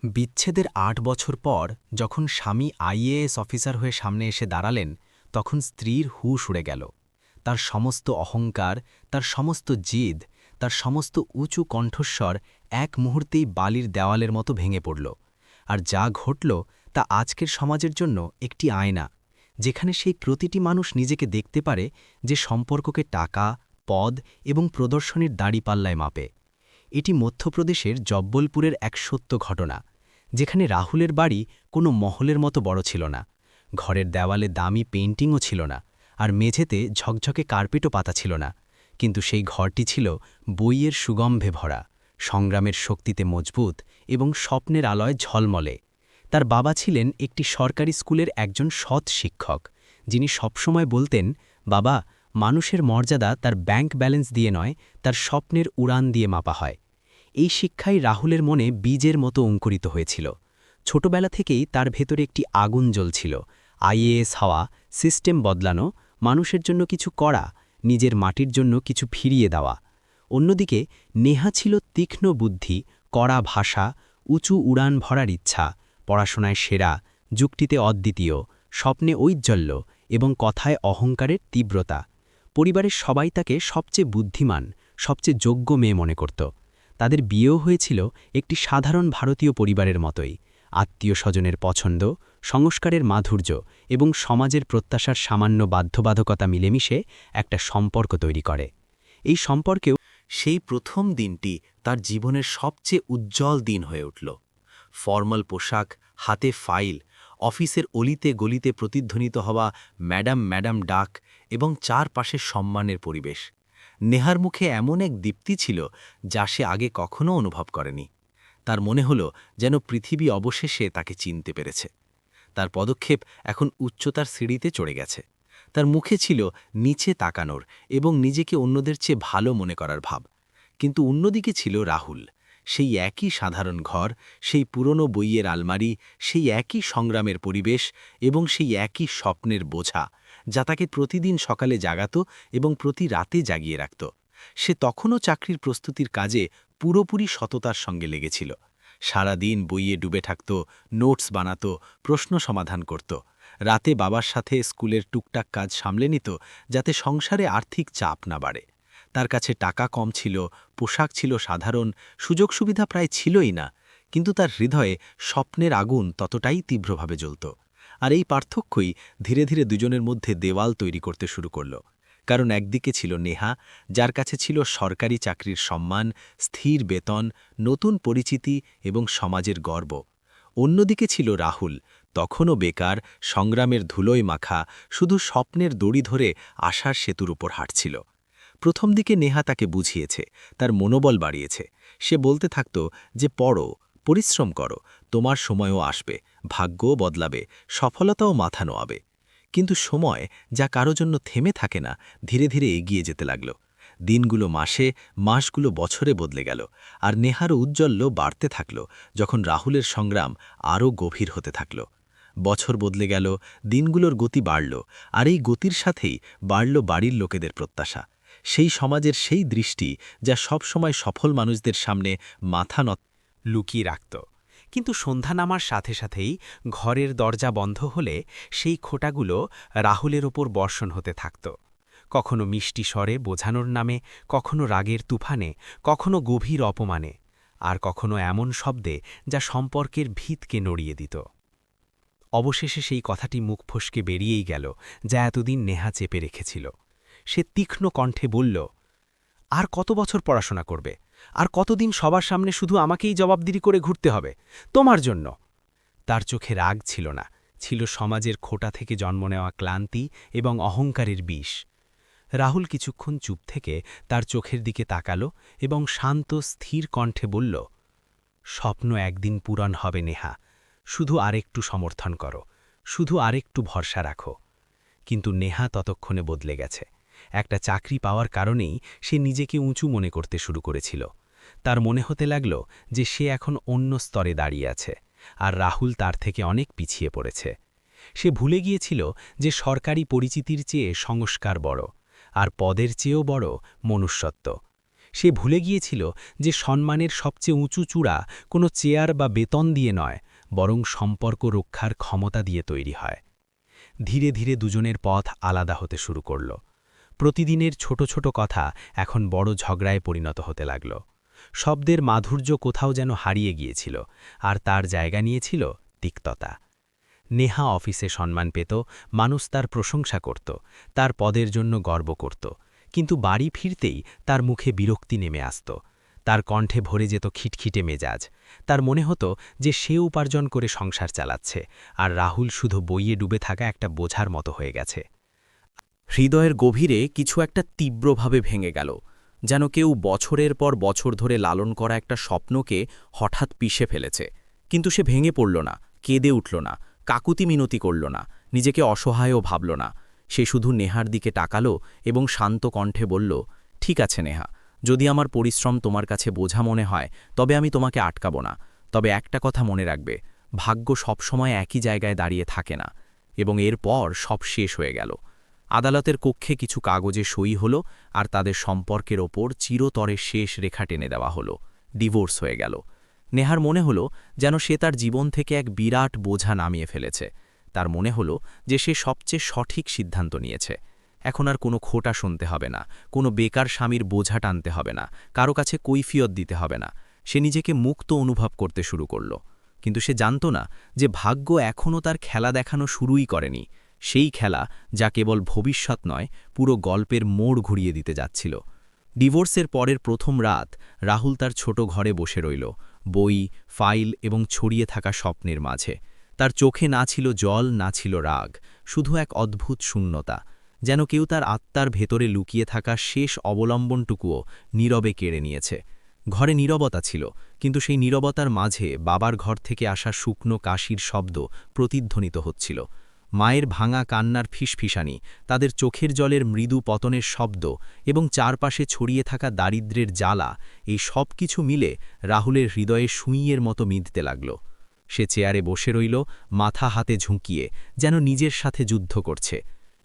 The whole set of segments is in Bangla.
বিচ্ছেদের ৮ বছর পর যখন স্বামী আইএএস অফিসার হয়ে সামনে এসে দাঁড়ালেন তখন স্ত্রীর হুঁশ উড়ে গেল। তার সমস্ত অহংকার, তার সমস্ত জিদ, তার সমস্ত উঁচু কণ্ঠস্বর এক মুহূর্তেই বালির দেওয়ালের মতো ভেঙে পড়ল। আর যা ঘটল তা আজকের সমাজের জন্য একটি আয়না, যেখানে সেই প্রতিটি মানুষ নিজেকে দেখতে পারে যে সম্পর্ককে টাকা, পদ এবং প্রদর্শনীর দাঁড়িপাল্লায় মাপে। এটি মধ্যপ্রদেশের জব্বলপুরের এক সত্য ঘটনা, যেখানে রাহুলের বাড়ি কোনো মহলের মতো বড় ছিল না। ঘরের দেওয়ালে দামি পেইন্টিংও ছিল না, আর মেঝেতে ঝকঝকে কার্পেটও পাতা ছিল না। কিন্তু সেই ঘরটি ছিল বইয়ের সুগন্ধে ভরা, সংগ্রামের শক্তিতে মজবুত এবং স্বপ্নের আলোয় ঝলমলে। তার বাবা ছিলেন একটি সরকারি স্কুলের একজন সৎ শিক্ষক, যিনি সবসময় বলতেন, বাবা, মানুষের মর্যাদা তার ব্যাংক ব্যালেন্স দিয়ে নয়, তার স্বপ্নের উড়ান দিয়ে মাপা হয়। এই শিক্ষাই রাহুলের মনে বীজের মতো অঙ্কুরিত হয়েছিল। ছোটবেলা থেকেই তার ভেতরে একটি আগুন জ্বলছিল, আইএএস হওয়া, সিস্টেম বদলানো, মানুষের জন্য কিছু করা, নিজের মাটির জন্য কিছু ফিরিয়ে দেওয়া। অন্যদিকে নেহা ছিল তীক্ষ্ণ বুদ্ধি, কড়া ভাষা, উঁচু উড়ান ভরার ইচ্ছা, পড়াশোনায় সেরা, যুক্তিতে অদ্বিতীয়, স্বপ্নে ঔজ্জ্বল্য এবং কথায় অহংকারের তীব্রতা। পরিবারের সবাই তাকে সবচেয়ে বুদ্ধিমান, সবচেয়ে যোগ্য মেয়ে মনে করত। তাদের বিয়েও হয়েছিল একটি সাধারণ ভারতীয় পরিবারের মতোই, আত্মীয় স্বজনের পছন্দ, সংস্কারের মাধুর্য এবং সমাজের প্রত্যাশার সামান্য বাধ্যবাধকতা মিলেমিশে একটা সম্পর্ক তৈরি করে। এই সম্পর্কেও সেই প্রথম দিনটি তার জীবনের সবচেয়ে উজ্জ্বল দিন হয়ে উঠল। ফর্মাল পোশাক, হাতে ফাইল, অফিসের অলিতে গলিতে প্রতিধ্বনিত হওয়া ম্যাডাম ম্যাডাম ডাক এবং চারপাশে সম্মানের পরিবেশ। নেহার মুখে এমন এক দীপ্তি ছিল যা সে আগে কখনো অনুভব করেনি। তার মনে হল যেন পৃথিবী অবশেষে তাকে চিনতে পেরেছে। তার পদক্ষেপ এখন উচ্চতার সিঁড়িতে চড়ে গেছে। তার মুখে ছিল নিচে তাকানোর এবং নিজেকে অন্যদের চেয়ে ভালো মনে করার ভাব। কিন্তু অন্যদিকে ছিল রাহুল, সেই একই সাধারণ ঘর, সেই পুরনো বইয়ের আলমারি, সেই একই সংগ্রামের পরিবেশ এবং সেই একই স্বপ্নের বোঝা, যা তাকে প্রতিদিন সকালে জাগাত এবং প্রতি রাতে জাগিয়ে রাখত। সে তখনও চাকরির প্রস্তুতির কাজে পুরোপুরি সততার সঙ্গে লেগেছিল। সারা দিন বইয়ে ডুবে থাকত, নোটস বানাত, প্রশ্ন সমাধান করত। রাতে বাবার সাথে স্কুলের টুকটাক কাজ সামলে নিত, যাতে সংসারে আর্থিক চাপ না বাড়ে। তার কাছে টাকা কম ছিল, পোশাক ছিল সাধারণ, সুযোগ সুবিধা প্রায় ছিলই না, কিন্তু তার হৃদয়ে স্বপ্নের আগুন ততটাই তীব্রভাবে জ্বলত। আর এই পার্থক্যই ধীরে ধীরে দুজনের মধ্যে দেওয়াল তৈরি করতে শুরু করল। কারণ একদিকে ছিল নেহা, যার কাছে ছিল সরকারি চাকরির সম্মান, স্থির বেতন, নতুন পরিচিতি এবং সমাজের গর্ব। অন্যদিকে ছিল রাহুল, তখনও বেকার, সংগ্রামের ধুলোয় মাখা, শুধু স্বপ্নের দড়ি ধরে আশার সেতুর উপর হাঁটছিল। প্রথম দিকে নেহা তাকে বুঝিয়েছে, তার মনোবল বাড়িয়েছে। সে বলতে থাকত যে পড়ো, পরিশ্রম করো, তোমার সময়ও আসবে, ভাগ্যও বদলাবে, সফলতাও মাথা নোয়াবে। কিন্তু সময়, যা কারো জন্য থেমে থাকে না, ধীরে ধীরে এগিয়ে যেতে লাগল। দিনগুলো মাসে, মাসগুলো বছরে বদলে গেল, আর নেহারও উজ্জ্বল্য বাড়তে থাকল যখন রাহুলের সংগ্রাম আরও গভীর হতে থাকল। বছর বদলে গেল, দিনগুলোর গতি বাড়ল, আর এই গতির সাথেই বাড়ল বাড়ির লোকেদের প্রত্যাশা। সেই সমাজের সেই দৃষ্টি যা সব সময় সফল মানুষদের সামনে মাথা নত লুকিয়ে রাখত। কিন্তু সন্ধ্যা নামার সাথে সাথেই ঘরের দরজা বন্ধ হলে সেই খোঁটাগুলো রাহুলের ওপর বর্ষণ হতে থাকত। কখনো মিষ্টি স্বরে বোঝানোর নামে, কখনো রাগের তুফানে, কখনো গভীর অপমানে, আর কখনো এমন শব্দে যা সম্পর্কের ভিতকে নড়িয়ে দিত। অবশেষে সেই কথাটি মুখ ফসকে বেরিয়েই গেল, যা এতদিন নেহা চেপে রেখেছিল। সে তীক্ষ্ণ কণ্ঠে বলল, আর কত বছর পড়াশোনা করবে? আর কতদিন সবার সামনে শুধু আমাকেই জবাবদিহি করে ঘুরতে হবে তোমার জন্য? তার চোখে রাগ ছিল না, ছিল সমাজের খোঁটা থেকে জন্ম নেওয়া ক্লান্তি এবং অহংকারের বিষ। রাহুল কিছুক্ষণ চুপ থেকে তার চোখের দিকে তাকাল এবং শান্ত স্থির কণ্ঠে বলল, স্বপ্ন একদিন পূরণ হবে নেহা, শুধু আরেকটু সমর্থন করো, শুধু আরেকটু ভরসা রাখো। কিন্তু নেহা ততক্ষণে বদলে গেছে। একটা চাকরি পাওয়ার কারণেই সে নিজেকে উঁচু মনে করতে শুরু করেছিল। তার মনে হতে লাগল যে সে এখন অন্য স্তরে দাঁড়িয়ে আছে, আর রাহুল তার থেকে অনেক পিছিয়ে পড়েছে। সে ভুলে গিয়েছিল যে সরকারি পরিচিতির চেয়ে সংস্কার বড়, আর পদের চেয়েও বড় মনুষ্যত্ব। সে ভুলে গিয়েছিল যে সম্মানের সবচেয়ে উঁচু চূড়া কোনো চেয়ার বা বেতন দিয়ে নয়, বরং সম্পর্ক রক্ষার ক্ষমতা দিয়ে তৈরি হয়। ধীরে ধীরে দুজনের পথ আলাদা হতে শুরু করল। প্রতিদিনের ছোট ছোট কথা এখন বড় ঝগড়ায় পরিণত হতে লাগল। শব্দের মাধুর্য কোথাও যেন হারিয়ে গিয়েছিল, আর তার জায়গা নিয়েছিল তিক্ততা। নেহা অফিসে সম্মান পেত, মানুষ তার প্রশংসা করত, তার পদের জন্য গর্ব করত, কিন্তু বাড়ি ফিরতেই তার মুখে বিরক্তি নেমে আসত। তার কণ্ঠে ভরে যেত খিটখিটে মেজাজ। তার মনে হতো যে সে উপার্জন করে সংসার চালাচ্ছে, আর রাহুল শুধু বইয়ে ডুবে থাকা একটা বোঝার মতো হয়ে গেছে। হৃদয়ের গভীরে কিছু একটা তীব্রভাবে ভেঙে গেল, যেন কেউ বছরের পর বছর ধরে লালন করা একটা স্বপ্নকে হঠাৎ পিষে ফেলেছে। কিন্তু সে ভেঙে পড়ল না, কেঁদে উঠল না, কাকুতি মিনতি করল না, নিজেকে অসহায়ও ভাবল না। সে শুধু নেহার দিকে তাকালো এবং শান্ত কণ্ঠে বলল, ঠিক আছে নেহা, যদি আমার পরিশ্রম তোমার কাছে বোঝা মনে হয় তবে আমি তোমাকে আটকাবো না। তবে একটা কথা মনে রাখবে, ভাগ্য সবসময় একই জায়গায় দাঁড়িয়ে থাকে না। এবং এরপর সব শেষ হয়ে গেল। আদালতের কক্ষে কিছু কাগজে সই হল, আর তাদের সম্পর্কের ওপর চিরতরে শেষ রেখা টেনে দেওয়া হলো। ডিভোর্স হয়ে গেল। নেহার মনে হলো যেন সে তার জীবন থেকে এক বিরাট বোঝা নামিয়ে ফেলেছে। তার মনে হলো যে সে সবচেয়ে সঠিক সিদ্ধান্ত নিয়েছে। এখন আর কোনো খোটা শুনতে হবে না, কোনো বেকার স্বামীর বোঝা টানতে হবে না, কারো কাছে কৈফিয়ত দিতে হবে না। সে নিজেকে মুক্ত অনুভব করতে শুরু করল। কিন্তু সে জানত না যে ভাগ্য এখনও তার খেলা দেখানো শুরুই করেনি। সেই খেলা যা কেবল ভবিষ্যৎ নয়, পুরো গল্পের মোড় ঘুরিয়ে দিতে যাচ্ছিল। ডিভোর্সের পরের প্রথম রাত রাহুল তার ছোট ঘরে বসে রইল, বই, ফাইল এবং ছড়িয়ে থাকা স্বপ্নের মাঝে। তার চোখে না ছিল জল, না ছিল রাগ, শুধু এক অদ্ভুত শূন্যতা, যেন কেউ তার আত্মার ভেতরে লুকিয়ে থাকা শেষ অবলম্বনটুকুও নীরবে কেড়ে নিয়েছে। ঘরে নীরবতা ছিল, কিন্তু সেই নীরবতার মাঝে বাবার ঘর থেকে আসা শুকনো কাশির শব্দ প্রতিধ্বনিত হচ্ছিল। মায়ের ভাঙা কান্নার ফিসফিসানি, তাদের চোখের জলের মৃদু পতনের শব্দ এবং চারপাশে ছড়িয়ে থাকা দারিদ্র্যের জ্বালা, এই সব কিছু মিলে রাহুলের হৃদয়ে সুঁইয়ের মতো মিঁধতে লাগল। সে চেয়ারে বসে রইল, মাথা হাতে ঝুঁকিয়ে, যেন নিজের সাথে যুদ্ধ করছে।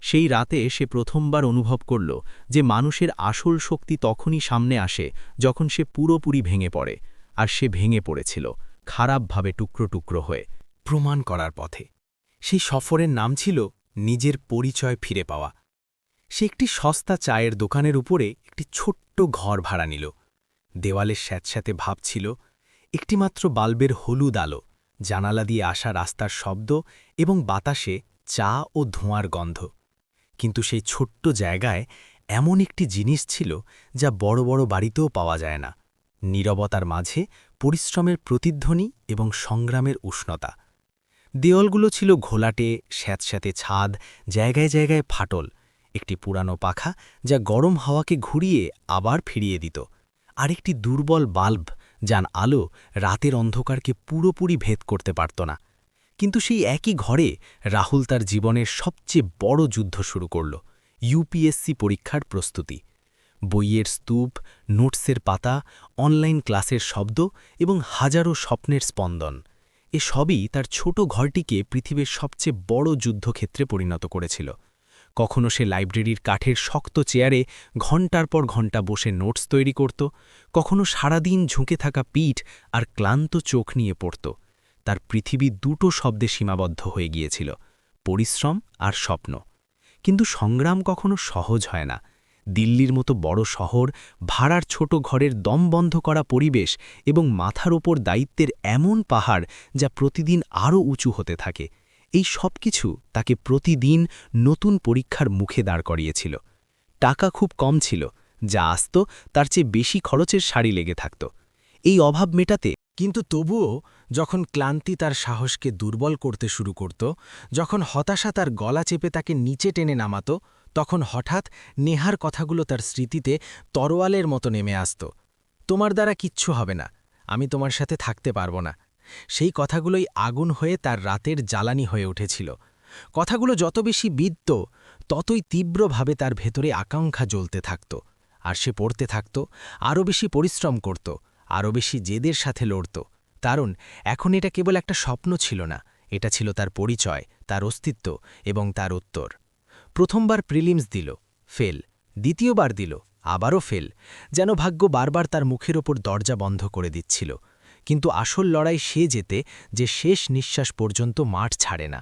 সেই রাতে সে প্রথমবার অনুভব করল যে মানুষের আসল শক্তি তখনই সামনে আসে যখন সে পুরোপুরি ভেঙে পড়ে। আর সে ভেঙে পড়েছিল, খারাপভাবে টুকরো টুকরো হয়ে, প্রমাণ করার পথে। সেই সফরের নাম ছিল নিজের পরিচয় ফিরে পাওয়া। সে একটি সস্তা চায়ের দোকানের উপরে একটি ছোট্ট ঘর ভাড়া নিল। দেওয়ালের স্যাঁতস্যাঁতে ভাব ছিল, একটিমাত্র বাল্বের হলুদ আলো, জানালা দিয়ে আসা রাস্তার শব্দ এবং বাতাসে চা ও ধোঁয়ার গন্ধ। কিন্তু সেই ছোট্ট জায়গায় এমন একটি জিনিস ছিল যা বড় বড় বাড়িতেও পাওয়া যায় না। নীরবতার মাঝে পরিশ্রমের প্রতিধ্বনি এবং সংগ্রামের উষ্ণতা। দেওয়ালগুলো ছিল ঘোলাটে, স্যাঁতস্যাঁতে ছাদ, জায়গায় জায়গায় ফাটল, একটি পুরানো পাখা যা গরম হাওয়াকে ঘুরিয়ে আবার ফিরিয়ে দিত, আর একটি দুর্বল বাল্ব যার আলো রাতের অন্ধকারকে পুরোপুরি ভেদ করতে পারত না। কিন্তু সেই একই ঘরে রাহুল তার জীবনের সবচেয়ে বড় যুদ্ধ শুরু করল, ইউপিএসসি পরীক্ষার প্রস্তুতি। বইয়ের স্তূপ, নোটসের পাতা, অনলাইন ক্লাসের শব্দ এবং হাজারো স্বপ্নের স্পন্দন, এ সবই তার ছোট ঘরটিকে পৃথিবীর সবচেয়ে বড় যুদ্ধক্ষেত্রে পরিণত করেছিল। কখনো সে লাইব্রেরির কাঠের শক্ত চেয়ারে ঘণ্টার পর ঘণ্টা বসে নোটস তৈরি করত, কখনো সারাদিন ঝুঁকে থাকা পিঠ আর ক্লান্ত চোখ নিয়ে পড়ত। তার পৃথিবী দুটো শব্দে সীমাবদ্ধ হয়ে গিয়েছিল, পরিশ্রম আর স্বপ্ন। কিন্তু সংগ্রাম কখনো সহজ হয় না। দিল্লির মতো বড় শহর, ভাড়ার ছোট ঘরের দম বন্ধ করা পরিবেশ এবং মাথার ওপর দায়িত্বের এমন পাহাড় যা প্রতিদিন আরও উঁচু হতে থাকে, এই সব কিছু তাকে প্রতিদিন নতুন পরীক্ষার মুখে দাঁড় করিয়েছিল। টাকা খুব কম ছিল, যা আসত তার চেয়ে বেশি খরচের সারি লেগে থাকত এই অভাব মেটাতে। কিন্তু তবুও যখন ক্লান্তি তার সাহসকে দুর্বল করতে শুরু করত, যখন হতাশা তার গলা চেপে তাকে নিচে টেনে নামাত, তখন হঠাৎ নেহার কথাগুলো তার স্মৃতিতে তরোয়ালের মতো নেমে আসত। তোমার দ্বারা কিচ্ছু হবে না, আমি তোমার সাথে থাকতে পারব না। সেই কথাগুলোই আগুন হয়ে তার রাতের জ্বালানি হয়ে উঠেছিল। কথাগুলো যত বেশি বিঁধত, ততই তীব্রভাবে তার ভেতরে আকাঙ্ক্ষা জ্বলতে থাকত। আর সে পড়তে থাকত, আরও বেশি পরিশ্রম করত, আরও বেশি জেদের সাথে লড়ত। কারণ এখন এটা কেবল একটা স্বপ্ন ছিল না, এটা ছিল তার পরিচয়, তার অস্তিত্ব এবং তার উত্তর। প্রথমবার প্রিলিমস দিল, ফেল। দ্বিতীয়বার দিল, আবারও ফেল, যেন ভাগ্য বারবার তার মুখের ওপর দরজা বন্ধ করে দিচ্ছিল। কিন্তু আসল লড়াই সে যেতে যে শেষ নিঃশ্বাস পর্যন্ত মাঠ ছাড়ে না।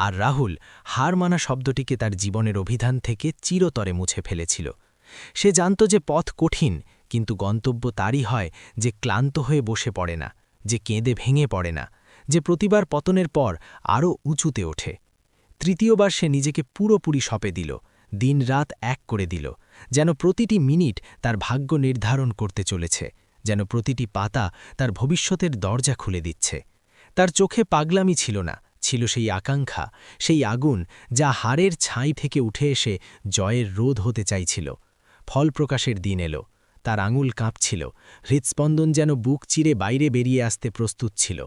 আর রাহুল হার মানা শব্দটিকে তার জীবনের অভিধান থেকে চিরতরে মুছে ফেলেছিল। সে জানত যে পথ কঠিন, কিন্তু গন্তব্য তারই হয় যে ক্লান্ত হয়ে বসে পড়ে না, যে কেঁদে ভেঙে পড়ে না, যে প্রতিবার পতনের পর আরও উঁচুতে ওঠে। তৃতীয়বার সে নিজেকে পুরোপুরি সঁপে দিল, দিনরাত এক করে দিল, যেন প্রতিটি মিনিট তার ভাগ্য নির্ধারণ করতে চলেছে, যেন প্রতিটি পাতা তার ভবিষ্যতের দরজা খুলে দিচ্ছে। তার চোখে পাগলামি ছিল না, ছিল সেই আকাঙ্ক্ষা, সেই আগুন যা হাড়ের ছাই থেকে উঠে এসে জয়ের রোধ হতে চাইছিল। ফল প্রকাশের দিন এলো। তার আঙুল কাঁপছিল, হৃৎস্পন্দন যেন বুক চিরে বাইরে বেরিয়ে আসতে প্রস্তুত ছিল।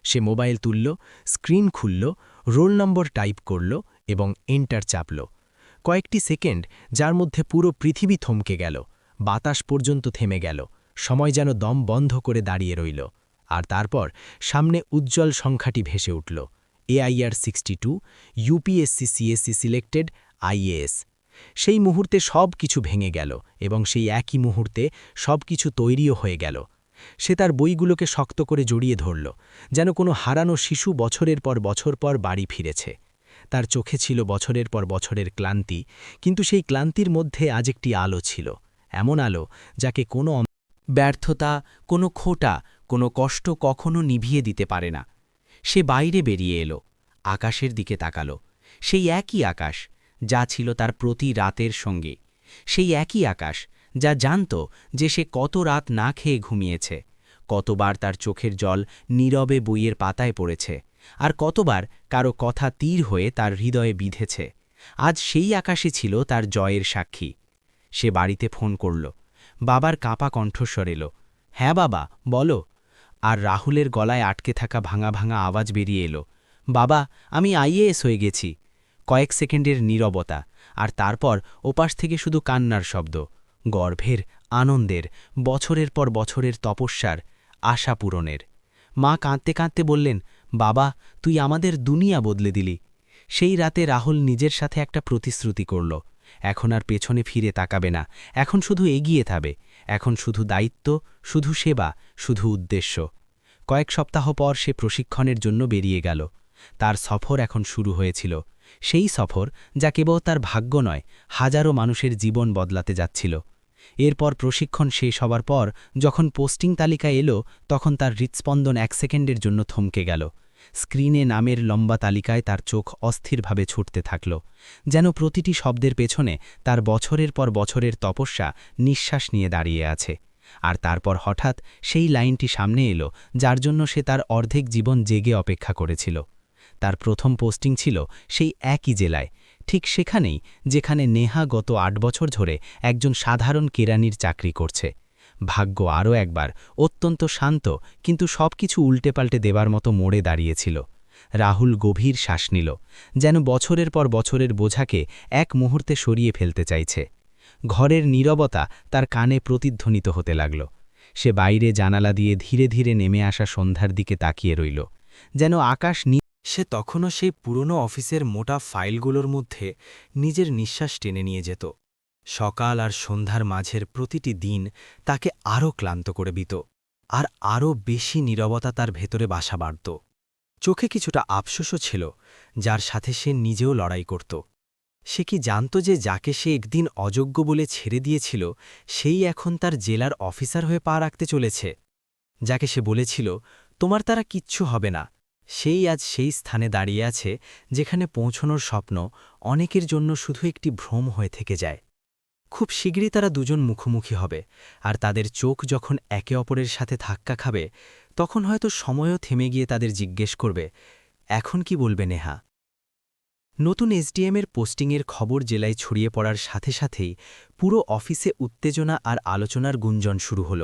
সে মোবাইল তুলল, স্ক্রিন খুলল, রোল নম্বর টাইপ করল এবং এন্টার চাপল। কয়েকটি সেকেন্ড, যার মধ্যে পুরো পৃথিবী থমকে গেল, বাতাস পর্যন্ত থেমে গেল, সময় যেন দম বন্ধ করে দাঁড়িয়ে রইল। আর তারপর সামনে উজ্জ্বল সংখ্যাটি ভেসে উঠল, AIR 62, UPSC CSC selected, IAS। সেই মুহূর্তে সব কিছু ভেঙে গেল এবং সেই একই মুহূর্তে সব কিছু তৈরিও হয়ে গেল। সে তার বইগুলোকে শক্ত করে জড়িয়ে ধরল, যেন কোনো হারানো শিশু বছরের পর বছর পর বাড়ি ফিরেছে। তার চোখে ছিল বছরের পর বছরের ক্লান্তি, কিন্তু সেই ক্লান্তির মধ্যে আজ একটি আলো ছিল, এমন আলো যাকে কোনো ব্যর্থতা, কোনো খোটা, কোনো কষ্ট কখনো নিভিয়ে দিতে পারে না। সে বাইরে বেরিয়ে এলো, আকাশের দিকে তাকালো, সেই একই আকাশ যা ছিল তার প্রতি রাতের সঙ্গে, সেই একই আকাশ যা জানত যে সে কত রাত না খেয়ে ঘুমিয়েছে, কতবার তার চোখের জল নীরবে বইয়ের পাতায় পড়েছে, আর কতবার কারো কথা তীর হয়ে তার হৃদয়ে বিঁধেছে। আজ সেই আকাশে ছিল তার জয়ের সাক্ষী। সে বাড়িতে ফোন করল। বাবার কাঁপা কণ্ঠস্বর এলো, হ্যাঁ বাবা, বলো। আর রাহুলের গলায় আটকে থাকা ভাঙা ভাঙা আওয়াজ বেরিয়ে এলো, বাবা, আমি IAS হয়ে গেছি। কয়েক সেকেন্ডের নীরবতা, আর তারপর ওপাশ থেকে শুধু কান্নার শব্দ, গর্ভের, আনন্দের, বছরের পর বছরের তপস্যার, আশা পূরণের। মা কাঁদতে কাঁদতে বললেন, বাবা, তুই আমাদের দুনিয়া বদলে দিলি। সেই রাতে রাহুল নিজের সাথে একটা প্রতিশ্রুতি করল, এখন আর পেছনে ফিরে তাকাবে না, এখন শুধু এগিয়ে থাকবে, এখন শুধু দায়িত্ব, শুধু সেবা, শুধু উদ্দেশ্য। কয়েক সপ্তাহ পর সে প্রশিক্ষণের জন্য বেরিয়ে গেল। তার সফর এখন শুরু হয়েছিল, সেই সফর যা কেবল তার ভাগ্য নয়, হাজারো মানুষের জীবন বদলাতে যাচ্ছিল। এরপর প্রশিক্ষণ শেষ হবার পর যখন পোস্টিং তালিকা এলো, তখন তার হৃৎস্পন্দন 1 সেকেন্ডের জন্য থমকে গেল। স্ক্রিনে নামের লম্বা তালিকায় তার চোখ অস্থিরভাবে ছুটতে থাকল, যেন প্রতিটি শব্দের পেছনে তার বছরের পর বছরের তপস্যা নিঃশ্বাস নিয়ে দাঁড়িয়ে আছে। আর তারপর হঠাৎ সেই লাইনটি সামনে এলো, যার জন্য সে তার অর্ধেক জীবন জেগে অপেক্ষা করেছিল। তার প্রথম পোস্টিং ছিল সেই একই জেলায়, ঠিক সেখানেই যেখানে নেহা গত 8 বছর ধরে একজন সাধারণ কেরানির চাকরি করছে। ভাগ্য আরও একবার অত্যন্ত শান্ত, কিন্তু সবকিছু উল্টেপাল্টে দেবার মতো মোড়ে দাঁড়িয়েছিল। রাহুল গভীর শ্বাস নিল, যেন বছরের পর বছরের বোঝাকে এক মুহূর্তে সরিয়ে ফেলতে চাইছে। ঘরের নীরবতা তার কানে প্রতিধ্বনিত হতে লাগল। সে বাইরে জানালা দিয়ে ধীরে ধীরে নেমে আসা সন্ধ্যার দিকে তাকিয়ে রইল, যেন আকাশ সে তখনও সেই পুরনো অফিসের মোটা ফাইলগুলোর মধ্যে নিজের নিঃশ্বাস টেনে নিয়ে যেত। সকাল আর সন্ধ্যার মাঝের প্রতিটি দিন তাকে আরও ক্লান্ত করে দিত, আর আরও বেশি নীরবতা তার ভেতরে বাসা বাড়ত। চোখে কিছুটা আফসোসও ছিল, যার সাথে সে নিজেও লড়াই করত। সে কি জানত যে যাকে সে একদিন অযোগ্য বলে ছেড়ে দিয়েছিল, সেই এখন তার জেলার অফিসার হয়ে পা রাখতে চলেছে? যাকে সে বলেছিল, তোমার দ্বারা কিচ্ছু হবে না, সেই আজ সেই স্থানে দাঁড়িয়ে আছে যেখানে পৌঁছনোর স্বপ্ন অনেকের জন্য শুধু একটি ভ্রম হয়ে থেকে যায়। খুব শীঘ্রই তারা দুজন মুখোমুখি হবে, আর তাদের চোখ যখন একে অপরের সাথে ধাক্কা খাবে, তখন হয়তো সময়ও থেমে গিয়ে তাদের জিজ্ঞেস করবে, এখন কি বলবে নেহা? নতুন SDM-এর পোস্টিংয়ের খবর জেলায় ছড়িয়ে পড়ার সাথে সাথেই পুরো অফিসে উত্তেজনা আর আলোচনার গুঞ্জন শুরু হল।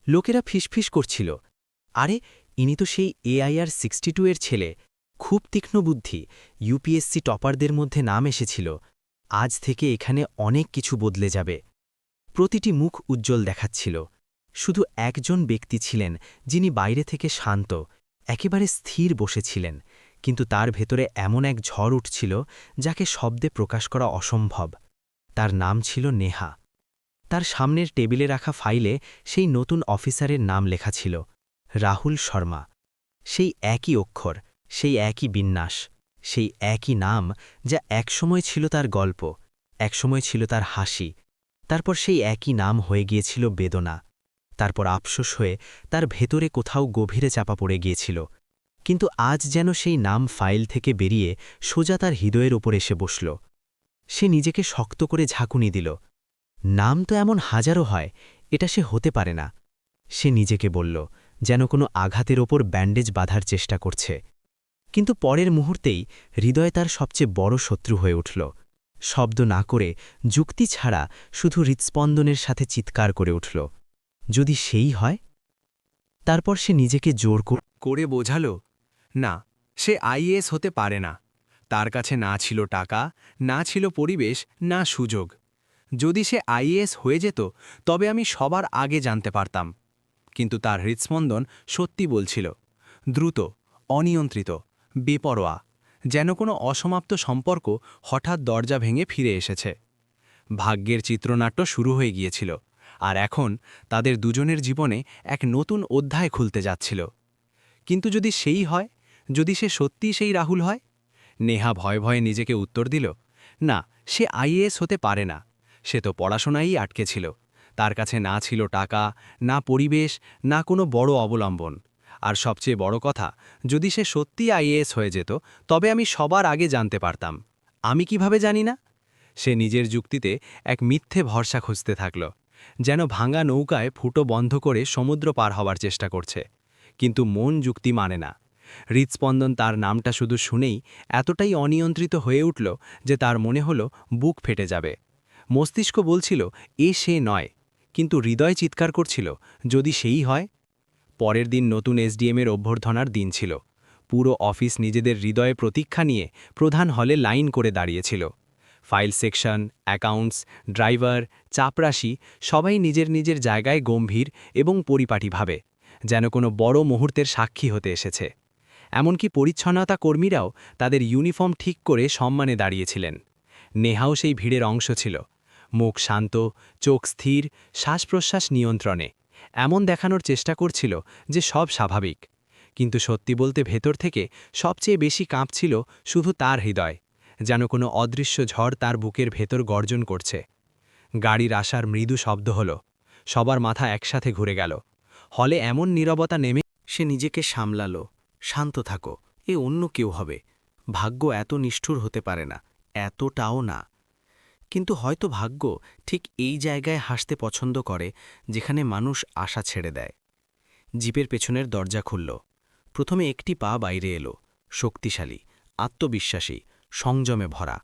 লোকেরা ফিসফিস করছিল, আরে ইনি তো সেই AIR 62 এর ছেলে, খুব তীক্ষ্ণ বুদ্ধি, UPSC টপারদের মধ্যে নাম এসেছিল, আজ থেকে এখানে অনেক কিছু বদলে যাবে। প্রতিটি মুখ উজ্জ্বল দেখাচ্ছিল। শুধু একজন ব্যক্তি ছিলেন যিনি বাইরে থেকে শান্ত, একেবারে স্থির বসেছিলেন, কিন্তু তার ভেতরে এমন এক ঝড় উঠছিল যাকে শব্দে প্রকাশ করা অসম্ভব। তার নাম ছিল নেহা। তার সামনের টেবিলে রাখা ফাইলে সেই নতুন অফিসারের নাম লেখা ছিল, রাহুল শর্মা। সেই একই অক্ষর, সেই একই বিন্যাস, সেই একই নাম, যা একসময় ছিল তার গল্প, একসময় ছিল তার হাসি। তারপর সেই একই নাম হয়ে গিয়েছিল বেদনা। তারপর আফসোস হয়ে তার ভেতরে কোথাও গভীরে চাপা পড়ে গিয়েছিল। কিন্তু আজ যেন সেই নাম ফাইল থেকে বেরিয়ে সোজা তার হৃদয়ের ওপর এসে বসল। সে নিজেকে শক্ত করে ঝাঁকুনি দিল। নাম তো এমন হাজারো হয়, এটা সে হতে পারে না। সে নিজেকে বলল, যেন কোনো আঘাতের ওপর ব্যান্ডেজ বাঁধার চেষ্টা করছে। কিন্তু পরের মুহূর্তেই হৃদয় তার সবচেয়ে বড় শত্রু হয়ে উঠল। শব্দ না করে, যুক্তি ছাড়া, শুধু হৃৎস্পন্দনের সাথে চিৎকার করে উঠল, যদি সেই হয়। তারপর সে নিজেকে জোর করে বোঝালো, না, সে আইএএস হতে পারে না। তার কাছে না ছিল টাকা, না ছিল পরিবেশ, না সুযোগ। যদি সে আইএএস হয়ে যেত, তবে আমি সবার আগে জানতে পারতাম। কিন্তু তার হৃৎস্পন্দন সত্যি বলছিল, দ্রুত, অনিয়ন্ত্রিত, বেপরোয়া, যেন কোনো অসমাপ্ত সম্পর্ক হঠাৎ দরজা ভেঙে ফিরে এসেছে। ভাগ্যের চিত্রনাট্য শুরু হয়ে গিয়েছিল, আর এখন তাদের দুজনের জীবনে এক নতুন অধ্যায় খুলতে যাচ্ছিল। কিন্তু যদি সেই হয়, যদি সে সত্যিই সেই রাহুল হয়? নেহা ভয়ে ভয়ে নিজেকে উত্তর দিল, না, সে আইএএস হতে পারে না। সে তো পড়াশোনায়ই আটকে ছিল। তার কাছে না ছিল টাকা, না পরিবেশ, না কোনো বড় অবলম্বন। আর সবচেয়ে বড় কথা, যদি সে সত্যিই আইএএস হয়ে যেত, তবে আমি সবার আগে জানতে পারতাম। আমি কিভাবে জানি না? সে নিজের যুক্তিতে এক মিথ্যে ভরসা খুঁজতে থাকল, যেন ভাঙা নৌকায় ফুটো বন্ধ করে সমুদ্র পার হওয়ার চেষ্টা করছে। কিন্তু মন যুক্তি মানে না। হৃৎস্পন্দন তার নামটা শুধু শুনেই এতটাই অনিয়ন্ত্রিত হয়ে উঠল যে তার মনে হলো বুক ফেটে যাবে। মস্তিষ্ক বলছিল, সে নয়, কিন্তু হৃদয় চিৎকার করছিল, যদি সেই হয়। পরের দিন নতুন এসডিএমের অভ্যর্থনার দিন ছিল। পুরো অফিস নিজেদের হৃদয়ে প্রতীক্ষা নিয়ে প্রধান হলে লাইন করে দাঁড়িয়েছিল। ফাইল সেকশন, অ্যাকাউন্টস, ড্রাইভার, চাপরাশি, সবাই নিজের নিজের জায়গায় গম্ভীর এবং পরিপাটিভাবে, যেন কোনো বড় মুহূর্তের সাক্ষী হতে এসেছে। এমনকি পরিচ্ছন্নতা কর্মীরাও তাদের ইউনিফর্ম ঠিক করে সম্মানে দাঁড়িয়েছিলেন। নেহাও সেই ভিড়ের অংশ ছিল। মুখ শান্ত, চোখ স্থির, শ্বাস-প্রশ্বাস নিয়ন্ত্রণে, এমন দেখানোর চেষ্টা করছিল যে সব স্বাভাবিক। কিন্তু সত্যি বলতে ভেতর থেকে সবচেয়ে বেশি কাঁপছিল শুধু তার হৃদয়, যেন কোনো অদৃশ্য ঝড় তার বুকের ভেতর গর্জন করছে। গাড়ির আসার মৃদু শব্দ হল। সবার মাথা একসাথে ঘুরে গেল। হলে এমন নীরবতা নেমে সে নিজেকে সামলালো, শান্ত থাকো, এ অন্য কেউ হবে। ভাগ্য এত নিষ্ঠুর হতে পারে না, এতটাও না। কিন্তু হয়তো ভাগ্য ঠিক এই জায়গায় হাসতে পছন্দ করে, যেখানে মানুষ আশা ছেড়ে দেয়। জিপের পেছনের দরজা খুলল। প্রথমে একটি পা বাইরে এলো, শক্তিশালী, আত্মবিশ্বাসী, সংযমে ভরা।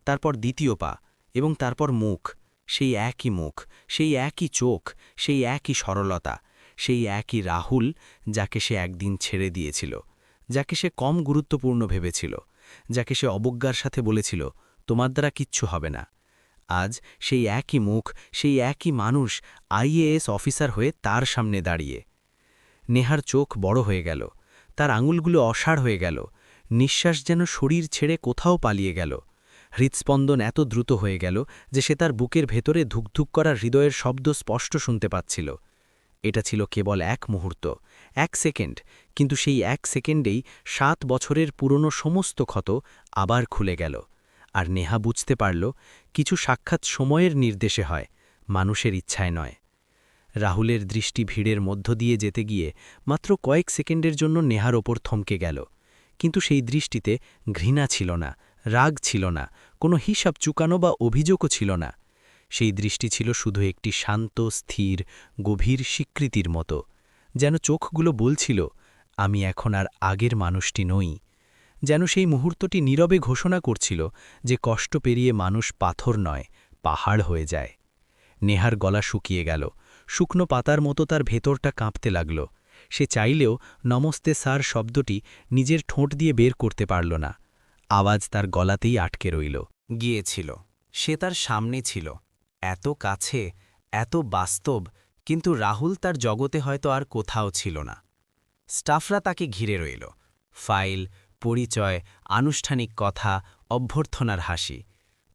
তারপর দ্বিতীয় পা, এবং তারপর মুখ, সেই একই মুখ, সেই একই চোখ, সেই একই সরলতা, সেই একই রাহুল, যাকে সে একদিন ছেড়ে দিয়েছিল, যাকে সে কম গুরুত্বপূর্ণ ভেবেছিল, যাকে সে অবজ্ঞার সাথে বলেছিল, তোমার দ্বারা কিচ্ছু হবে না। আজ সেই একই মুখ, সেই একই মানুষ আইএএস অফিসার হয়ে তার সামনে দাঁড়িয়ে। নেহার চোখ বড় হয়ে গেল, তার আঙুলগুলো অসাড় হয়ে গেল, নিঃশ্বাস যেন শরীর ছেড়ে কোথাও পালিয়ে গেল। হৃৎস্পন্দন এত দ্রুত হয়ে গেল যে সে তার বুকের ভেতরে ধুকধুক করা হৃদয়ের শব্দ স্পষ্ট শুনতে পাচ্ছিল। এটা ছিল কেবল এক মুহূর্ত, এক সেকেন্ড, কিন্তু সেই এক সেকেন্ডেই 7 বছরের পুরনো সমস্ত ক্ষত আবার খুলে গেল। আর নেহা বুঝতে পারল, কিছু সাক্ষাৎ সময়ের নির্দেশে হয়, মানুষের ইচ্ছায় নয়। রাহুলের দৃষ্টি ভিড়ের মধ্য দিয়ে যেতে গিয়ে মাত্র কয়েক সেকেন্ডের জন্য নেহার ওপর থমকে গেল। কিন্তু সেই দৃষ্টিতে ঘৃণা ছিল না, রাগ ছিল না, কোনো হিসাব চুকানো বা অভিযোগও ছিল না। সেই দৃষ্টি ছিল শুধু একটি শান্ত, স্থির, গভীর স্বীকৃতির মতো, যেন চোখগুলো বলছিল, আমি এখন আর আগের মানুষটি নই। যেন সেই মুহূর্তটি নীরবে ঘোষণা করছিল যে কষ্ট পেরিয়ে মানুষ পাথর নয়, পাহাড় হয়ে যায়। নেহার গলা শুকিয়ে গেল, শুকনো পাতার মতো তার ভেতরটা কাঁপতে লাগল। সে চাইলেও নমস্তে স্যার শব্দটি নিজের ঠোঁট দিয়ে বের করতে পারল না। আওয়াজ তার গলাতেই আটকে রইল। গিয়েছিল, সে তার সামনে ছিল, এত কাছে, এত বাস্তব, কিন্তু রাহুল তার জগতে হয়তো আর কোথাও ছিল না। স্টাফরা তাকে ঘিরে রইল, ফাইল, পরিচয়, আনুষ্ঠানিক কথা, অভ্যর্থনার হাসি।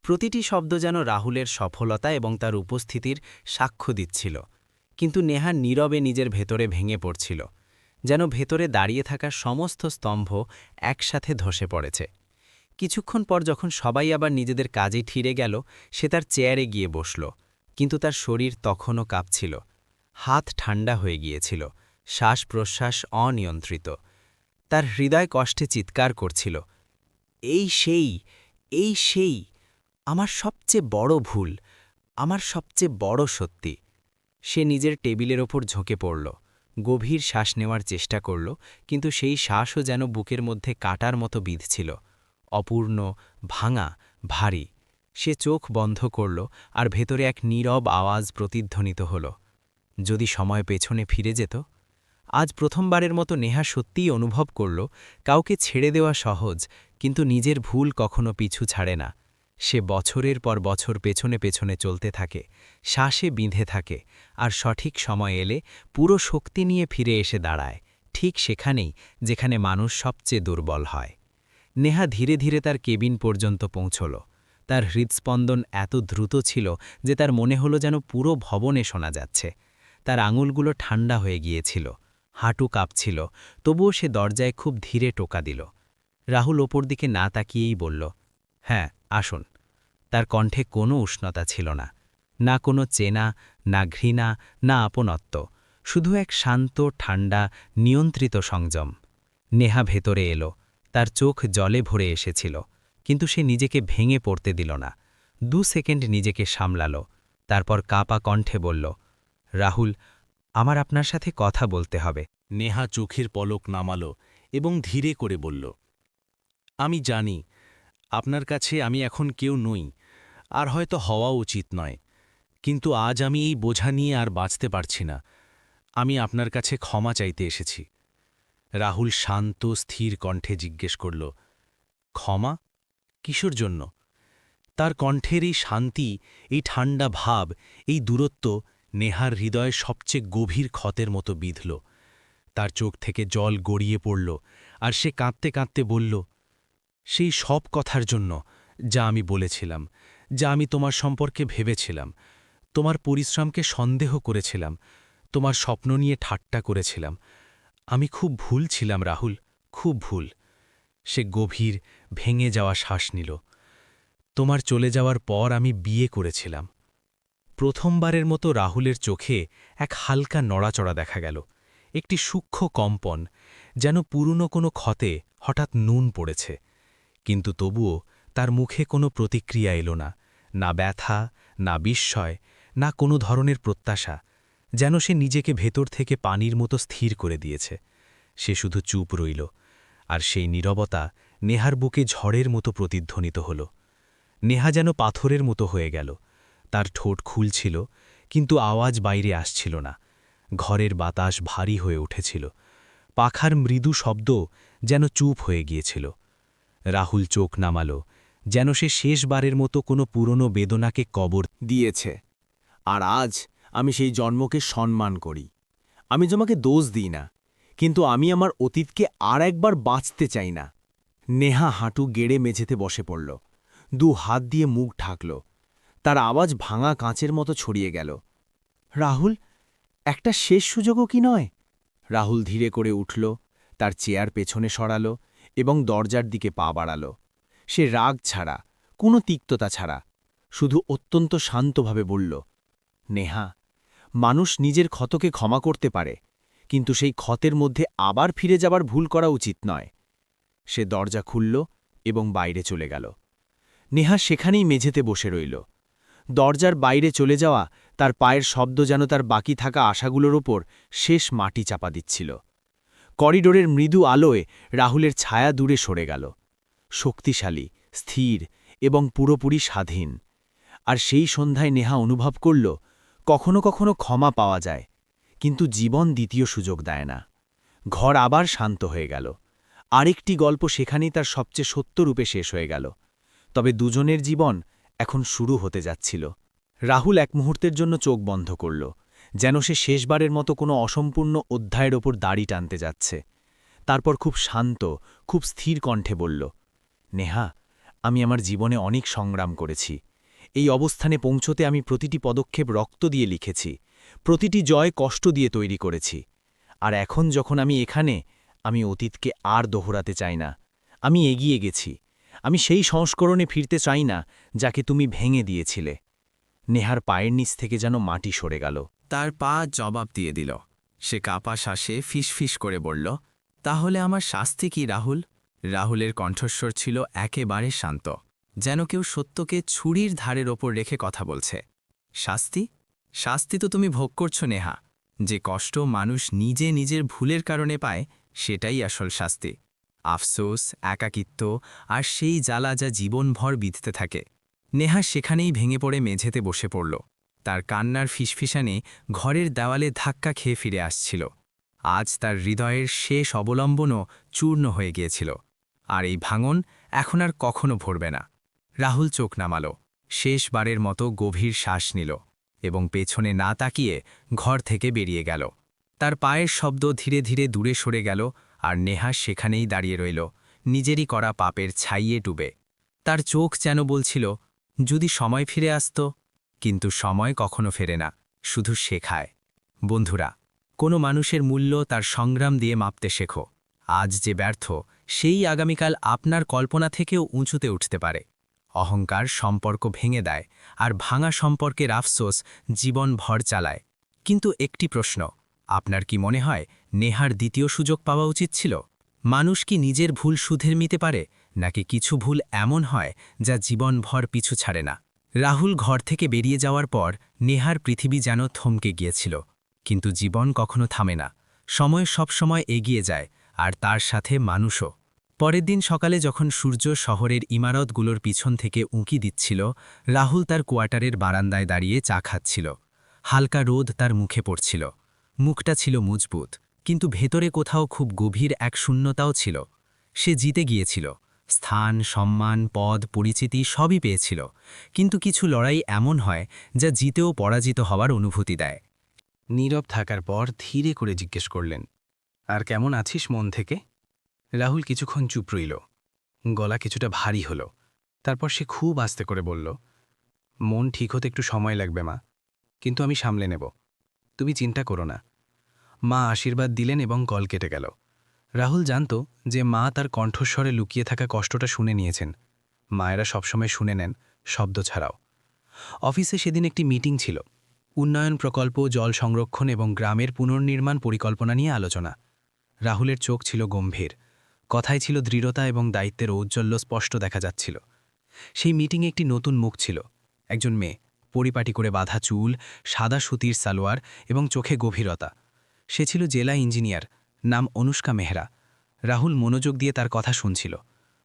প্রতিটি শব্দ যেন রাহুলের সফলতা এবং তার উপস্থিতির সাক্ষ্য দিচ্ছিল, কিন্তু নেহা নীরবে নিজের ভেতরে ভেঙে পড়ছিল, যেন ভেতরে দাঁড়িয়ে থাকা সমস্ত স্তম্ভ একসাথে ধসে পড়েছে। কিছুক্ষণ পর যখন সবাই আবার নিজেদের কাজে ঠিরে গেল, সে তার চেয়ারে গিয়ে বসল, কিন্তু তার শরীর তখনও কাঁপছিল। হাত ঠান্ডা হয়ে গিয়েছিল, শ্বাস-প্রশ্বাস অনিয়ন্ত্রিত। তার হৃদয় কষ্টে চিৎকার করছিল, এই সেই, এই সেই, আমার সবচেয়ে বড় ভুল, আমার সবচেয়ে বড় সত্যি। সে নিজের টেবিলের ওপর ঝুঁকে পড়ল, গভীর শ্বাস নেওয়ার চেষ্টা করল, কিন্তু সেই শ্বাসও যেন বুকের মধ্যে কাটার মতো বিঁধছিল, অপূর্ণ, ভাঙা, ভারী। সে চোখ বন্ধ করল, আর ভেতরে এক নীরব আওয়াজ প্রতিধ্বনিত হল, যদি সময় পেছনে ফিরে যেত। আজ প্রথমবারের মতো নেহা সত্যিই অনুভব করল, কাউকে ছেড়ে দেওয়া সহজ, কিন্তু নিজের ভুল কখনো পিছু ছাড়ে না। সে বছরের পর বছর পেছনে পেছনে চলতে থাকে, শ্বাসে বিঁধে থাকে, আর সঠিক সময় এলে পুরো শক্তি নিয়ে ফিরে এসে দাঁড়ায়, ঠিক সেখানেই যেখানে মানুষ সবচেয়ে দুর্বল হয়। নেহা ধীরে ধীরে তার কেবিন পর্যন্ত পৌঁছল। তার হৃদস্পন্দন এত দ্রুত ছিল যে তার মনে হলো যেন পুরো ভবনে শোনা যাচ্ছে। তার আঙুলগুলো ঠান্ডা হয়ে গিয়েছিল, হাঁটু কাঁপছিল, তবুও সে দরজায় খুব ধীরে টোকা দিল। রাহুল ওপর দিকে না তাকিয়েই বলল, হ্যাঁ, আসুন। তার কণ্ঠে কোনো উষ্ণতা ছিল না, না কোনো চেনা, না ঘৃণা, না আপনত্ব, শুধু এক শান্ত, ঠান্ডা, নিয়ন্ত্রিত সংযম। নেহা ভেতরে এলো, তার চোখ জলে ভরে এসেছিল, কিন্তু সে নিজেকে ভেঙে পড়তে দিল না। 2 সেকেন্ড নিজেকে সামলাল, তারপর কাঁপা কণ্ঠে বলল, রাহুল, আমার আপনার সাথে কথা বলতে হবে। নেহা চোখের পলক নামাল এবং ধীরে করে বলল, আমি জানি আপনার কাছে আমি এখন কেউ নই, আর হয়তো হওয়া উচিত নয়, কিন্তু আজ আমি এই বোঝা নিয়ে আর বাঁচতে পারছি না। আমি আপনার কাছে ক্ষমা চাইতে এসেছি। রাহুল শান্ত স্থির কণ্ঠে জিজ্ঞেস করল, ক্ষমা? কিসের জন্য? তার কণ্ঠের এই শান্তি, এই ঠান্ডা ভাব, এই দূরত্ব নেহার হৃদয়ে সবচেয়ে গভীর ক্ষতের মতো বিঁধল। তার চোখ থেকে জল গড়িয়ে পড়ল, আর সে কাঁদতে কাঁদতে বলল, সেই সব কথার জন্য যা আমি বলেছিলাম, যা আমি তোমার সম্পর্কে ভেবেছিলাম, তোমার পরিশ্রমকে সন্দেহ করেছিলাম, তোমার স্বপ্ন নিয়ে ঠাট্টা করেছিলাম। আমি খুব ভুল ছিলাম রাহুল, খুব ভুল। সে গভীর, ভেঙে যাওয়া শ্বাস নিল। তোমার চলে যাওয়ার পর আমি বিয়ে করেছিলাম। প্রথমবারের মতো রাহুলের চোখে এক হালকা নড়াচড়া দেখা গেল, একটি সূক্ষ্ম কম্পন, যেন পুরনো কোনো ক্ষতে হঠাৎ নুন পড়েছে। কিন্তু তবুও তার মুখে কোনো প্রতিক্রিয়া এলো না, না ব্যথা, না বিস্ময়, না কোনো ধরনের প্রত্যাশা, যেন সে নিজেকে ভেতর থেকে পানির মতো স্থির করে দিয়েছে। সে শুধু চুপ রইল, আর সেই নীরবতা নেহার বুকে ঝড়ের মতো প্রতিধ্বনিত হল। নেহা যেন পাথরের মতো হয়ে গেল, তার ঠোঁট খুলছিল, কিন্তু আওয়াজ বাইরে আসছিল না। ঘরের বাতাস ভারী হয়ে উঠেছিল, পাখার মৃদু শব্দ যেন চুপ হয়ে গিয়েছিল। রাহুল চোখ নামাল, যেন সে শেষবারের মতো কোনো পুরনো বেদনাকে কবর দিয়েছে। আর আজ আমি সেই জন্মকে সম্মান করি। আমি তোমাকে দোষ দিই না, কিন্তু আমি আমার অতীতকে আর একবার বাঁচতে চাই না। নেহা হাঁটু গেড়ে মেঝেতে বসে পড়ল, 2 হাত দিয়ে মুখ ঢাকল। তার আওয়াজ ভাঙা কাঁচের মতো ছড়িয়ে গেল, রাহুল, একটা শেষ সুযোগও কি নয়? রাহুল ধীরে করে উঠল, তার চেয়ার পেছনে সরাল এবং দরজার দিকে পা বাড়াল। সে রাগ ছাড়া, কোনো তিক্ততা ছাড়া, শুধু অত্যন্ত শান্তভাবে বলল, নেহা, মানুষ নিজের ক্ষতকে ক্ষমা করতে পারে, কিন্তু সেই ক্ষতের মধ্যে আবার ফিরে যাবার ভুল করা উচিত নয়। সে দরজা খুলল এবং বাইরে চলে গেল। নেহা সেখানেই মেঝেতে বসে রইল। দরজার বাইরে চলে যাওয়া তার পায়ের শব্দ যেন তার বাকি থাকা আশাগুলোর ওপর শেষ মাটি চাপা দিচ্ছিল। করিডোরের মৃদু আলোয় রাহুলের ছায়া দূরে সরে গেল, শক্তিশালী, স্থির এবং পুরোপুরি স্বাধীন। আর সেই সন্ধ্যায় নেহা অনুভব করল, কখনো কখনো ক্ষমা পাওয়া যায়, কিন্তু জীবন দ্বিতীয় সুযোগ দেয় না। ঘর আবার শান্ত হয়ে গেল। আরেকটি গল্প সেখানেই তার সবচেয়ে সত্য রূপে শেষ হয়ে গেল। তবে দুজনের জীবন এখন শুরু হতে যাচ্ছিল। রাহুল এক মুহূর্তের জন্য চোখ বন্ধ করল, যেন সে শেষবারের মতো কোনো অসম্পূর্ণ অধ্যায়ের ওপর দাড়ি টানতে যাচ্ছে। তারপর খুব শান্ত, খুব স্থির কণ্ঠে বলল, নেহা, আমি আমার জীবনে অনেক সংগ্রাম করেছি। এই অবস্থানে পৌঁছতে আমি প্রতিটি পদক্ষেপ রক্ত দিয়ে লিখেছি, প্রতিটি জয় কষ্ট দিয়ে তৈরি করেছি। আর এখন যখন আমি এখানে, আমি অতীতকে আর দোহরাতে চাই না। আমি এগিয়ে গেছি। আমি সেই সংস্করণে ফিরতে চাই না যাকে তুমি ভেঙে দিয়েছিলে। নেহার পায়ের নিচ থেকে যেন মাটি সরে গেল। তার পা জবাব দিয়ে দিল। সে কাপা শ্বাসে ফিসফিস করে বলল, তাহলে আমার শাস্তি কি রাহুল? রাহুলের কণ্ঠস্বর ছিল একেবারে শান্ত, যেন কেউ সত্যকে ছুরির ধারের ওপর রেখে কথা বলছে। শাস্তি? শাস্তি তো তুমি ভোগ করছো নেহা। যে কষ্ট মানুষ নিজে নিজের ভুলের কারণে পায়, সেটাই আসল শাস্তি। আফসোস, একাকিত্ব আর সেই জ্বালা যা জীবনভর বিধতে থাকে। নেহা সেখানেই ভেঙে পড়ে মেঝেতে বসে পড়ল। তার কান্নার ফিসফিসানে ঘরের দেওয়ালে ধাক্কা খেয়ে ফিরে আসছিল। আজ তার হৃদয়ের শেষ অবলম্বনও চূর্ণ হয়ে গিয়েছিল। আর এই ভাঙন এখন আর কখনো ভরবে না। রাহুল চোখ নামাল, শেষবারের মতো গভীর শ্বাস নিল এবং পেছনে না তাকিয়ে ঘর থেকে বেরিয়ে গেল। তার পায়ের শব্দ ধীরে ধীরে দূরে সরে গেল, আর নেহা সেখানেই দাঁড়িয়ে রইল, নিজেরই করা পাপের ছাইয়ে ডুবে। তার চোখ যেন বলছিল, যদি সময় ফিরে আসত। কিন্তু সময় কখনো ফেরে না, শুধু শেখায়। বন্ধুরা, কোনো মানুষের মূল্য তার সংগ্রাম দিয়ে মাপতে শেখো। আজ যে ব্যর্থ, সেই আগামীকাল আপনার কল্পনা থেকেও উঁচুতে উঠতে পারে। অহংকার সম্পর্ক ভেঙে দেয়, আর ভাঙা সম্পর্কের আফসোস জীবন ভর চালায়। কিন্তু একটি প্রশ্ন, আপনার কি মনে হয় নেহার দ্বিতীয় সুযোগ পাওয়া উচিত ছিল? মানুষ কি নিজের ভুল শুধরে নিতে পারে, নাকি কিছু ভুল এমন হয় যা জীবনভর পিছু ছাড়ে না? রাহুল ঘর থেকে বেরিয়ে যাওয়ার পর নেহার পৃথিবী যেন থমকে গিয়েছিল। কিন্তু জীবন কখনো থামে না, সময় সবসময় এগিয়ে যায়, আর তার সাথে মানুষও। পরের দিন সকালে যখন সূর্য শহরের ইমারতগুলোর পিছন থেকে উঁকি দিচ্ছিল, রাহুল তার কোয়ার্টারের বারান্দায় দাঁড়িয়ে চা খাচ্ছিল। হালকা রোদ তার মুখে পড়ছিল। মুখটা ছিল মজবুত, কিন্তু ভেতরে কোথাও খুব গভীর এক শূন্যতাও ছিল। সে জিতে গিয়েছিল, স্থান, সম্মান, পদ, পরিচিতি সবই পেয়েছিল। কিন্তু কিছু লড়াই এমন হয় যা জিতেও পরাজিত হওয়ার অনুভূতি দেয়। নীরব থাকার পর ধীরে করে জিজ্ঞেস করলেন, আর কেমন আছিস মন থেকে? রাহুল কিছুক্ষণ চুপ রইল। গলা কিছুটা ভারী হলো। তারপর সে খুব আস্তে করে বলল, মন ঠিক হতে একটু সময় লাগবে মা, কিন্তু আমি সামলে নেব। তুমি চিন্তা করো না। মা আশীর্বাদ দিলেন এবং কল কেটে গেল। রাহুল জানত যে মা তার কণ্ঠস্বরে লুকিয়ে থাকা কষ্টটা শুনে নিয়েছেন। মায়েরা সবসময় শুনে নেন, শব্দ ছাড়াও। অফিসে সেদিন একটি মিটিং ছিল। উন্নয়ন প্রকল্প, জল সংরক্ষণ এবং গ্রামের পুনর্নির্মাণ পরিকল্পনা নিয়ে আলোচনা। রাহুলের চোখ ছিল গম্ভীর, কথায় ছিল দৃঢ়তা এবং দায়িত্বের ঔজ্জ্বল্য স্পষ্ট দেখা যাচ্ছিল। সেই মিটিংয়ে একটি নতুন মুখ ছিল, একজন মেয়ে, পরিপাটি করে বাঁধা চুল, সাদা সুতির সালোয়ার এবং চোখে গভীরতা। সে ছিল জেলা ইঞ্জিনিয়ার, নাম অনুষ্কা মেহরা। রাহুল মনোযোগ দিয়ে তার কথা শুনছিল।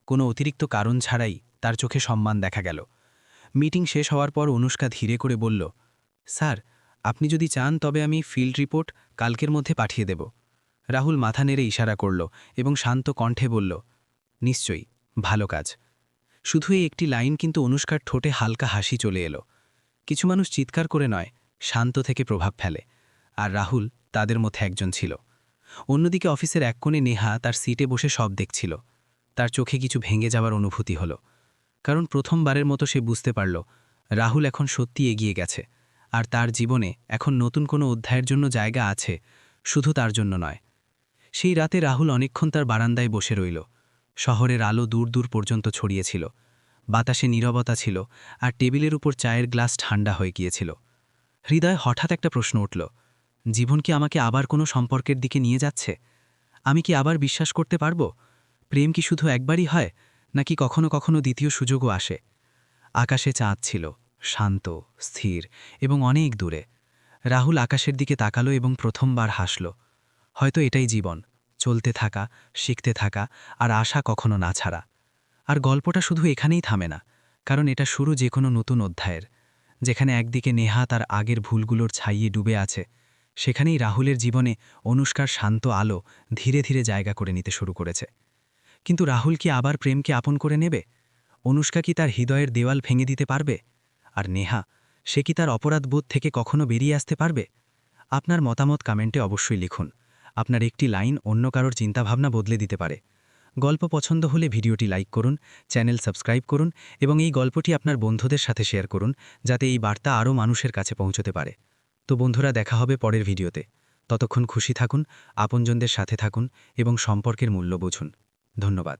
কোনো অতিরিক্ত কারণ ছাড়াই তার চোখে সম্মান দেখা গেল। মিটিং শেষ হওয়ার পর অনুষ্কা ধীরে করে বলল, স্যার, আপনি যদি চান তবে আমি ফিল্ড রিপোর্ট কালকের মধ্যে পাঠিয়ে দেব। রাহুল মাথা নেড়ে ইশারা করল এবং শান্ত কণ্ঠে বলল, নিশ্চয়ই, ভালো কাজ। শুধু এই একটি লাইন, কিন্তু অনুষ্কার ঠোঁটে হালকা হাসি চলে এলো। কিছু মানুষ চিৎকার করে নয়, শান্ত থেকে প্রভাব ফেলে, আর রাহুল তাদের মধ্যে একজন ছিল। অন্যদিকে অফিসের এক কোণে নেহা তার সিটে বসে সব দেখছিল। তার চোখে কিছু ভেঙে যাওয়ার অনুভূতি হলো, কারণ প্রথমবারের মতো সে বুঝতে পারল রাহুল এখন সত্যি এগিয়ে গেছে, আর তার জীবনে এখন নতুন কোনো অধ্যায়ের জন্য জায়গা আছে, শুধু তার জন্য নয়। সেই রাতে রাহুল অনেকক্ষণ তার বারান্দায় বসে রইল। শহরের আলো দূর দূর পর্যন্ত ছড়িয়েছিল, বাতাসে নীরবতা ছিল, আর টেবিলের উপর চায়ের গ্লাস ঠান্ডা হয়ে গিয়েছিল। হৃদয় হঠাৎ একটা প্রশ্ন উঠল, জীবন কি আমাকে আবার কোনো সম্পর্কের দিকে নিয়ে যাচ্ছে? আমি কি আবার বিশ্বাস করতে পারব? প্রেম কি শুধু একবারই হয়, নাকি কখনো কখনো দ্বিতীয় সুযোগও আসে? আকাশে চাঁদ ছিল, শান্ত, স্থির এবং অনেক দূরে। রাহুল আকাশের দিকে তাকালো এবং প্রথমবার হাসল। হয়তো এটাই জীবন, চলতে থাকা, শিখতে থাকা, আর আশা কখনো না ছাড়া। আর গল্পটা শুধু এখানেই থামে না, কারণ এটা শুরু যে কোনো নতুন অধ্যায়ের। যেখানে একদিকে নেহা তার আগের ভুলগুলোর ছাইয়ে ডুবে আছে, সেখানেই রাহুলের জীবনে অনুষ্কার শান্ত আলো ধীরে ধীরে জায়গা করে নিতে শুরু করেছে। কিন্তু রাহুল কি আবার প্রেমকে আপন করে নেবে? অনুষ্কা কি তার হৃদয়ের দেওয়াল ভেঙে দিতে পারবে? আর নেহা, সে কি তার অপরাধবোধ থেকে কখনো বেরিয়ে আসতে পারবে? আপনার মতামত কমেন্টে অবশ্যই লিখুন। আপনার একটি লাইন অন্য কারোর চিন্তাভাবনা বদলে দিতে পারে। গল্প পছন্দ হলে ভিডিওটি লাইক করুন, চ্যানেল সাবস্ক্রাইব করুন এবং এই গল্পটি আপনার বন্ধুদের সাথে শেয়ার করুন, যাতে এই বার্তা আরও মানুষের কাছে পৌঁছতে পারে। তো বন্ধুরা, দেখা হবে পরের ভিডিওতে। ততক্ষণ খুশি থাকুন, আপনজনদের সাথে থাকুন এবং সম্পর্কের মূল্য বুঝুন। ধন্যবাদ।